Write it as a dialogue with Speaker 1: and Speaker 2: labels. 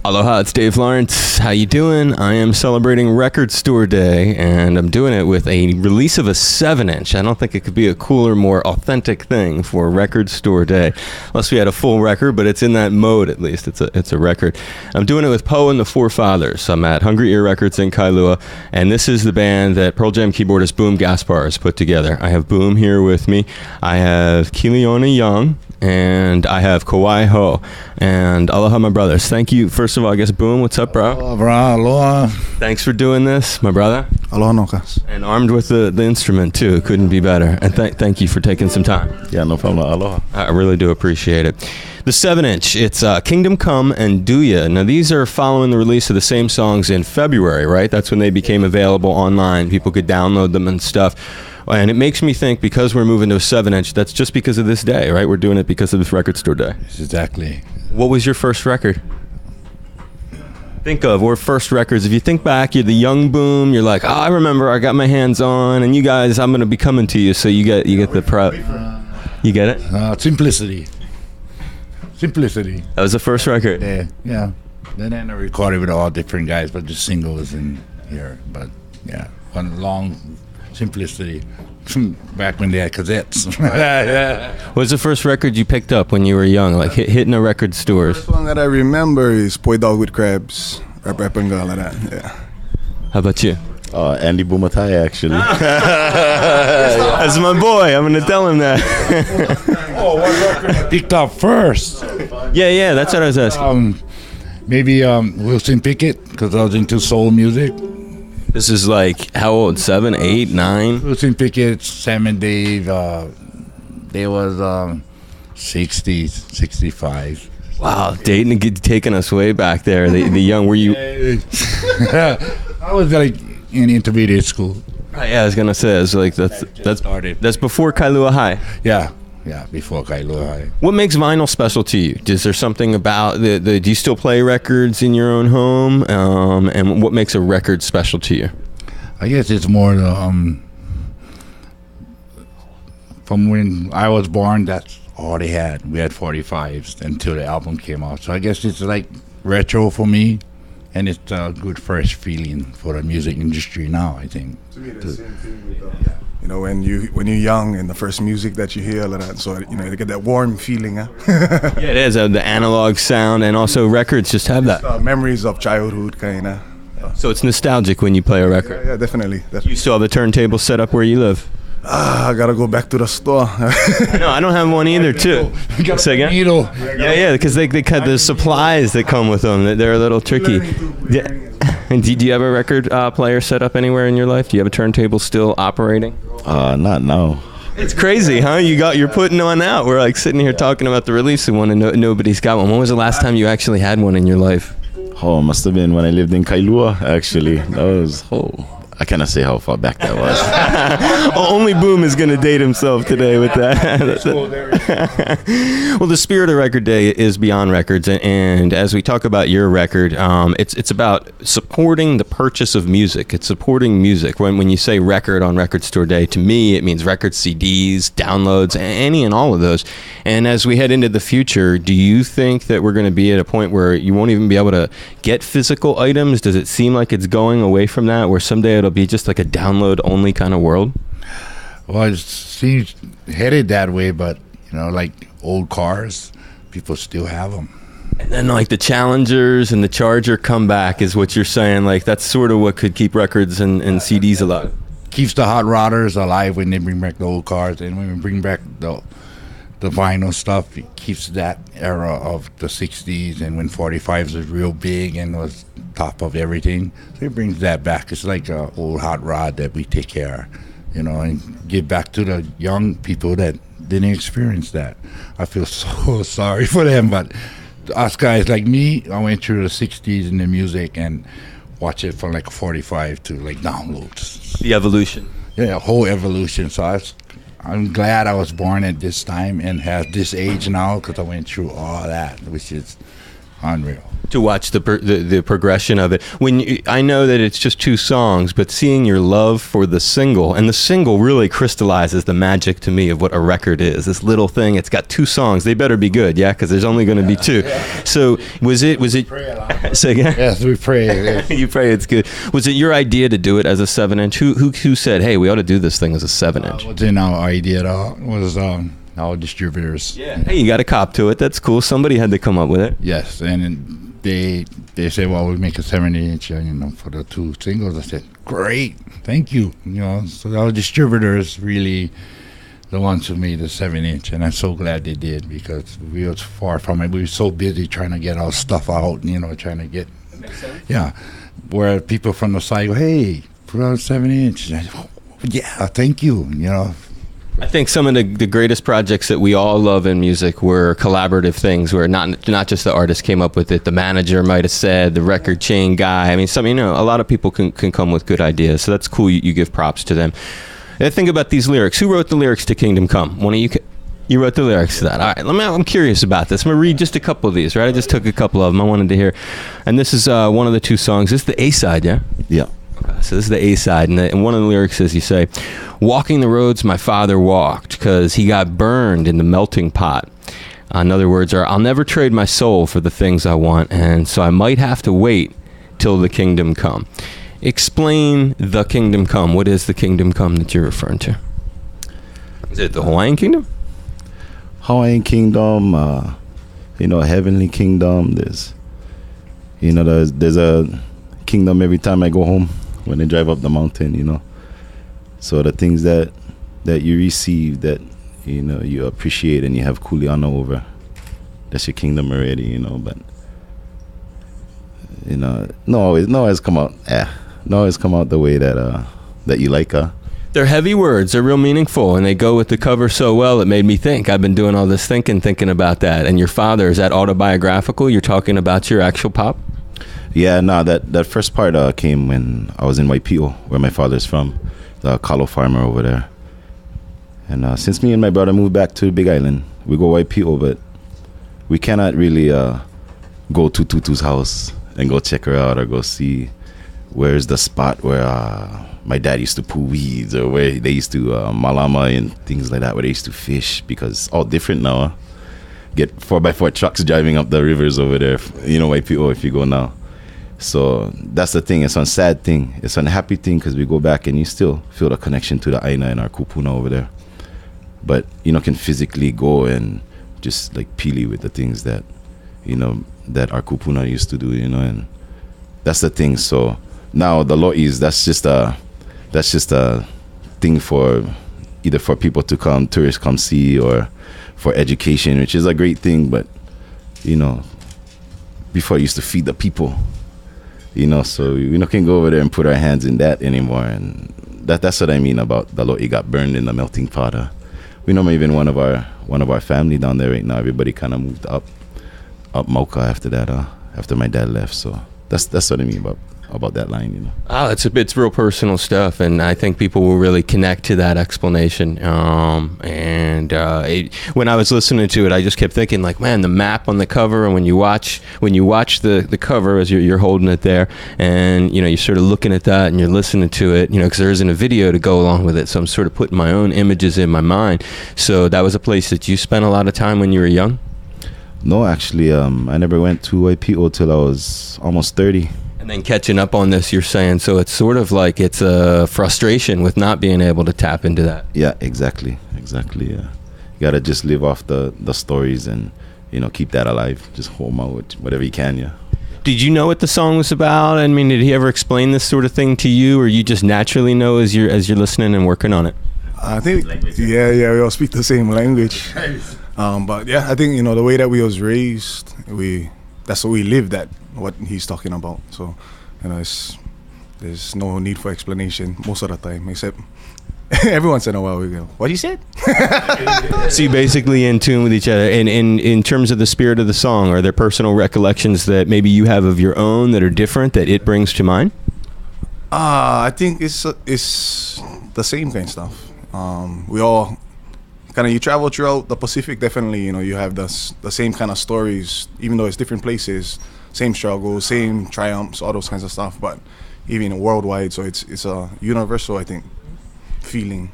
Speaker 1: Aloha, it's Dave Lawrence. How you doing? I am celebrating Record Store Day, and I'm doing it with a release of a 7-inch. I don't think it could be a cooler, more authentic thing for Record Store Day. Unless we had a full record, but it's in that mode at least. It's a record. I'm doing it with Poe and the 4Fathers. I'm at Hungry Ear Records in Kailua, and this is the band that Pearl Jam keyboardist Boom Gaspar has put together. I have Boom here with me. I have Kiliona Young, and I have Kauai Ho. And aloha, my brothers. Thank you. First of all, I guess, Boom, what's up, bro?
Speaker 2: Aloha, bro. Aloha.
Speaker 1: Thanks for doing this, my brother.
Speaker 2: Aloha, Nokas.
Speaker 1: And armed with the instrument, too. Couldn't be better. And thank you for taking some time.
Speaker 2: Yeah, no problem. Aloha.
Speaker 1: I really do appreciate it. The 7-inch, it's Kingdom Come and Do Ya. Now, these are following the release of the same songs in February, right? That's when they became available online. People could download them and stuff. And it makes me think, because we're moving to a 7-inch, that's just because of this day, right? We're doing it because of this Record Store Day.
Speaker 2: Exactly.
Speaker 1: What was your first record? Think of, or first records. If you think back, you're the young Boom. You're like, oh, I remember I got my hands on, and you guys, I'm going to be coming to you, so you get the pro. You get it?
Speaker 2: Simplicity. Simplicity.
Speaker 1: That was the first record.
Speaker 2: Yeah. Then I recorded with all different guys, but the single was in here. But yeah, one long Simplicity. Back when they had cassettes.
Speaker 1: Yeah. What was the first record you picked up when you were young, like hitting the record stores?
Speaker 3: The first one that I remember is Poi Dog with Crabs, Rap and all of that. Yeah.
Speaker 1: How about you?
Speaker 4: Andy Bumatai, actually.
Speaker 1: That's my boy. I'm going to tell him that.
Speaker 2: What record I picked up first?
Speaker 1: Yeah, that's what I was asking.
Speaker 2: Maybe Wilson Pickett, because I was into soul music.
Speaker 1: This is like, how old? 7, 8, 9?
Speaker 2: Wilson Pickett, Sam and Dave, they was 60, 65.
Speaker 1: Wow, dating taking us way back there. The young, were you?
Speaker 2: I was like in intermediate school.
Speaker 1: Yeah, I was gonna say, it's like that's before Kailua High.
Speaker 2: Yeah, before Kailua High.
Speaker 1: What makes vinyl special to you? Is there something about do you still play records in your own home? And what makes a record special to you?
Speaker 2: I guess it's more from when I was born, that's all they had. We had 45s until the album came out. So I guess it's like retro for me, and it's a good fresh feeling for the music industry now, I think.
Speaker 3: To me, the same thing with you know, when you're young and the first music that you hear, all of that, so you get that warm feeling. Huh?
Speaker 1: Yeah, it is the analog sound, and also records just have that.
Speaker 3: Memories of childhood, kind of.
Speaker 1: So it's nostalgic when you play a record.
Speaker 3: Yeah, definitely.
Speaker 1: You still have a turntable set up where you live?
Speaker 3: I gotta go back to the store.
Speaker 1: No, I don't have one either, too. Say again? Yeah, because they cut the supplies that come with them. They're a little tricky. Yeah. And do you have a record player set up anywhere in your life? Do you have a turntable still operating?
Speaker 4: Not now.
Speaker 1: It's crazy, huh? You're putting one out. We're like sitting here talking about the release of one, and nobody's got one. When was the last time you actually had one in your life?
Speaker 4: Oh, must have been when I lived in Kailua, actually. That was, I cannot say how far back that was.
Speaker 1: Only Boom is going to date himself today with that. Well, the spirit of Record Day is beyond records, and as we talk about your record, it's about supporting the purchase of music. It's supporting music. When you say record on Record Store Day, to me, it means records, CDs, downloads, any and all of those. And as we head into the future, do you think that we're going to be at a point where you won't even be able to get physical items? Does it seem like it's going away from that, where someday it'll be just like a download-only kind of world?
Speaker 2: Well, it seems headed that way, but, like old cars, people still have them.
Speaker 1: And then like the Challengers and the Charger come back is what you're saying. Like that's sort of what could keep records and CDs alive.
Speaker 2: Keeps the hot rodders alive when they bring back the old cars, and when we bring back the vinyl stuff, it keeps that era of the 60s and when 45s was real big and was top of everything. So it brings that back. It's like an old hot rod that we take care of, and give back to the young people that didn't experience that. I feel so sorry for them, but us guys like me, I went through the 60s in the music and watch it from like 45 to like downloads.
Speaker 1: The evolution.
Speaker 2: Yeah, whole evolution. So I'm glad I was born at this time and have this age now, because I went through all that, which is unreal.
Speaker 1: To watch the progression of it. I know that it's just 2 songs, but seeing your love for the single, and the single really crystallizes the magic to me of what a record is. This little thing, it's got 2 songs. They better be good, yeah, because there's only going to be 2. Yeah. So was it?
Speaker 2: Pray a lot.
Speaker 1: Say again?
Speaker 2: Yes, we pray. Yes.
Speaker 1: You pray it's good. Was it your idea to do it as a 7-inch? Who said, hey, we ought to do this thing as a 7-inch?
Speaker 2: What's in our idea was our distributors.
Speaker 1: Yeah. Hey, you got a cop to it. That's cool. Somebody had to come up with it.
Speaker 2: Yes, and they said, well, we make a 7-inch, for the 2 singles. I said, great, thank you. So our distributors really the ones who made the 7-inch, and I'm so glad they did, because we was far from it. We were so busy trying to get our stuff out, trying to get.
Speaker 1: That makes sense.
Speaker 2: Yeah, where people from the side go, hey, put out a 7-inch. Yeah, thank you.
Speaker 1: I think some of the greatest projects that we all love in music were collaborative things, where not just the artist came up with it. The manager might have said, the record chain guy. I mean, a lot of people can come with good ideas. So that's cool. You give props to them. And think about these lyrics. Who wrote the lyrics to Kingdom Come? One of you. You wrote the lyrics to that. All right. I'm curious about this. I'm gonna read just a couple of these. Right. I just took a couple of them. I wanted to hear. And this is one of the 2 songs. This is the A side. Yeah.
Speaker 4: Yeah.
Speaker 1: Okay, so this is the A side, and one of the lyrics is, you say, "Walking the roads my father walked, because he got burned in the melting pot." In other words, I'll never trade my soul for the things I want, and so I might have to wait till the kingdom come. Explain the kingdom come. What is the kingdom come that you're referring to? Is it the Hawaiian kingdom?
Speaker 4: Hawaiian kingdom, heavenly kingdom. There's a kingdom every time I go home when I drive up the mountain, So the things that you receive, that, you appreciate and you have kuli honor over, that's your kingdom already, but, no always come out the way that you like,
Speaker 1: They're heavy words. They're real meaningful, and they go with the cover so well. It made me think. I've been doing all this thinking about that. And your father, is that autobiographical? You're talking about your actual pop?
Speaker 4: Yeah, no, that first part came when I was in Waipio, where my father's from, the kalo farmer over there. And since me and my brother moved back to the Big Island, we go Waipio, but we cannot really go to Tutu's house and go check her out, or go see where's the spot where my dad used to pull weeds, or where they used to malama and things like that, where they used to fish, because it's all different now. Get 4x4 trucks driving up the rivers over there, Waipio, if you go now. So that's the thing. It's a sad thing. It's a happy thing, because we go back and you still feel the connection to the Aina and our kupuna over there. But, can physically go and just like pili with the things that, that our kupuna used to do, and that's the thing. So now the lo'is, that's just a thing for either for people to come, tourists come see, or for education, which is a great thing. But, before I used to feed the people. So we can go over there and put our hands in that anymore, and that's what I mean about the lo'i got burned in the melting pot. We know even one of our family down there right now. Everybody kind of moved up Mauka after that, after my dad left. So that's what I mean about that line,
Speaker 1: Oh, it's real personal stuff, and I think people will really connect to that explanation. When I was listening to it, I just kept thinking, like, man, the map on the cover, and when you watch the cover as you're holding it there, and you're sort of looking at that and you're listening to it, because there isn't a video to go along with it, so I'm sort of putting my own images in my mind. So that was a place that you spent a lot of time when you were young?
Speaker 4: No, actually, I never went to Waipio till I was almost 30.
Speaker 1: And then catching up on this, you're saying, so it's sort of like it's a frustration with not being able to tap into that.
Speaker 4: Yeah, exactly. Yeah, you gotta just live off the stories and keep that alive. Just hold out with whatever you can. Yeah.
Speaker 1: Did you know what the song was about? I mean, did he ever explain this sort of thing to you, or you just naturally know as you're listening and working on it?
Speaker 3: I think we all speak the same language. But yeah, I think the way that we was raised, that's what we lived at. What he's talking about. So, there's no need for explanation most of the time, except every once in a while we go, "What you said?"
Speaker 1: So you basically in tune with each other. And in terms of the spirit of the song, are there personal recollections that maybe you have of your own that are different that it brings to mind?
Speaker 3: I think it's the same kind of stuff. We all you travel throughout the Pacific. Definitely, you have the same kind of stories, even though it's different places. same struggles, same triumphs, all those kinds of stuff. But even worldwide, so it's a universal, I think, feeling